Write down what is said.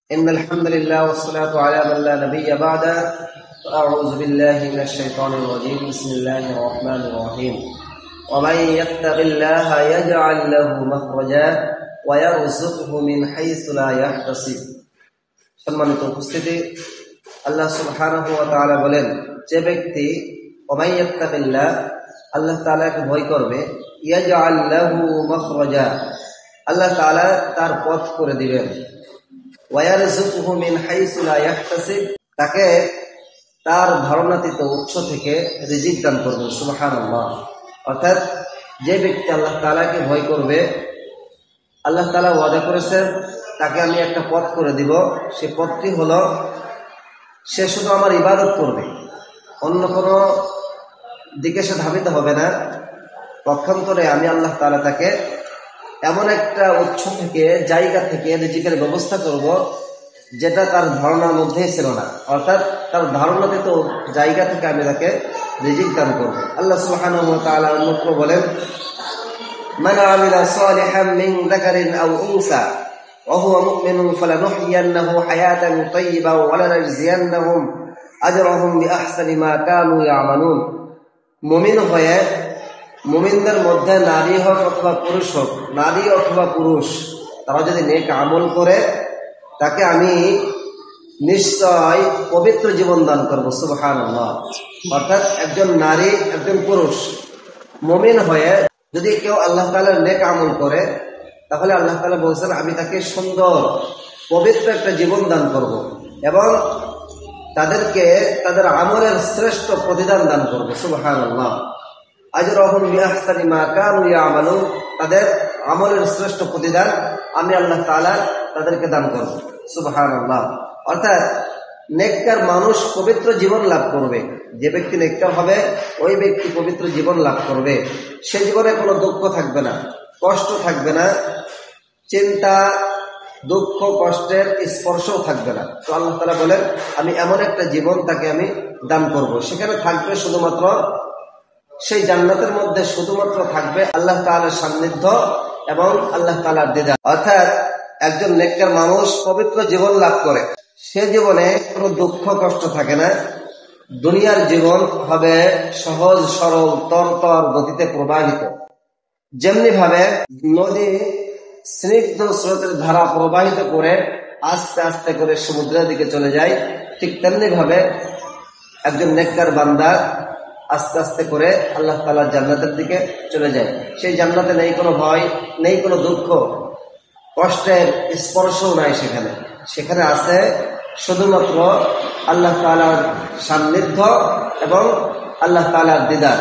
إن الحمد لله والصلاة على من لا نبي بعده فأعوذ بالله من الشيطان الرجيم بسم الله الرحمن الرحيم ومن يتق الله يجعل له مخرجا ويرزقه من حيث لا يحتسب সম্মানিত উপস্থিতি আল্লাহ সুবহানাহু ওয়া তাআলা বলেন যে ব্যক্তি ওমান ইয়াত্তাকিল্লাহ আল্লাহ তাআলাকে ভয় করবে ইয়াজআল লাহু মাখরাজা আল্লাহ তাআলা তার পথ করে দিবেন ওয়ায়ারযুকুহু মিন হাইসু লা ইয়াহতাসিব তাকে তার ধারণাতীত উৎস থেকে রিজিক দান করবেন সুবহানাল্লাহ। অর্থাৎ যে ব্যক্তি আল্লাহ তাআলাকে ভয় করবে আল্লাহ তাআলা ওয়াদা করেছেন তাকে আমি একটা পথ করে দিব, সে পথটি হলো সে শুধু আমার ইবাদত করবে, অন্য কোনো দিকে সে ধাবিত হবে না। পক্ষান্তরে আমি আল্লাহ তাআলা তাকে এমন একটা উৎস থেকে জায়গা থেকে রিজিকের ব্যবস্থা করব যেটা তার ধারণার মধ্যেই ছিল না, অর্থাৎ তার ধারণাতীত জায়গা থেকে আমি তাকে রিজিক দান করব। আল্লাহ সুবহানাহু ওয়া তাআলা অন্যত্র বলেন মান আমিলা সালিহান মিন যাকারিন আও উনসা ওয়া হুয়া মুমিনুন ফালানুহয়িন্নাহু হায়াতান তাইয়্যিবা ওয়া লানাজজিয়ান্নাহুম আজরাহুম বিআহসানি মা কানু ইয়ামালুন। মুমিন হয়ে মুমিনদের মধ্যে নারী হোক অথবা পুরুষ হোক, নারী অথবা পুরুষ, তারা যদি নেক আমল করে তাকে আমি নিশ্চয় পবিত্র জীবন দান করবো সুবহানাল্লাহ। অর্থাৎ একজন নারী একজন পুরুষ মুমিন হয়ে যদি কেউ আল্লাহ তাআলার নেক আমল করে তাহলে আল্লাহ তাআলা বলছেন আমি তাকে সুন্দর পবিত্র একটা জীবন দান করব এবং তাদেরকে তাদের আমলের শ্রেষ্ঠ প্রতিদান দান করবো সুবহানাল্লাহ। আজরাহুম বিআহসানি মা কানু ইয়ামালুন, তাদের আমলের শ্রেষ্ঠ প্রতিদান আমি আল্লাহ তাআলা তাদেরকে দান করব সুবহানাল্লাহ। অর্থাৎ নেককার মানুষ পবিত্র জীবন লাভ করবে, যে ব্যক্তি নেককার হবে ওই ব্যক্তি পবিত্র জীবন লাভ করবে। সে জীবনে কোনো দুঃখ থাকবে না, কষ্ট থাকবে না, চিন্তা দুঃখ কষ্টের স্পর্শও থাকবে না। তো আল্লাহ তাআলা বলেন আমি এমন একটা জীবন তাকে আমি দান করব, সেখানে থাকবে শুধুমাত্র সেই জান্নাতের মধ্যে শুধুমাত্র থাকবে আল্লাহ তাআলার সান্নিধ্য এবং আল্লাহ তাআলার দিদার। অর্থাৎ একজন নেককার মানুষ পবিত্র জীবন লাভ করে, সে জীবনে কোনো দুঃখ কষ্ট থাকে না, দুনিয়ার জীবন হবে সহজ সরল তরতর গতিতে প্রবাহিত। যেমনি ভাবে নদী স্নিগ্ধ স্রোতের ধারা প্রবাহিত করে আস্তে আস্তে করে সমুদ্রের দিকে চলে যায়, ঠিক তেমনি ভাবে একজন নেককার বান্দা আস্তে আস্তে করে আল্লাহ তাআলার জান্নাতের দিকে চলে যায়। সেই জান্নাতে নেই কোনো ভয়, নেই কোনো দুঃখ, কষ্টের স্পর্শও নাই, সেখানে আছে শুধুমাত্র আল্লাহ তাআলার সান্নিধ্য এবং আল্লাহ তাআলার দিদার।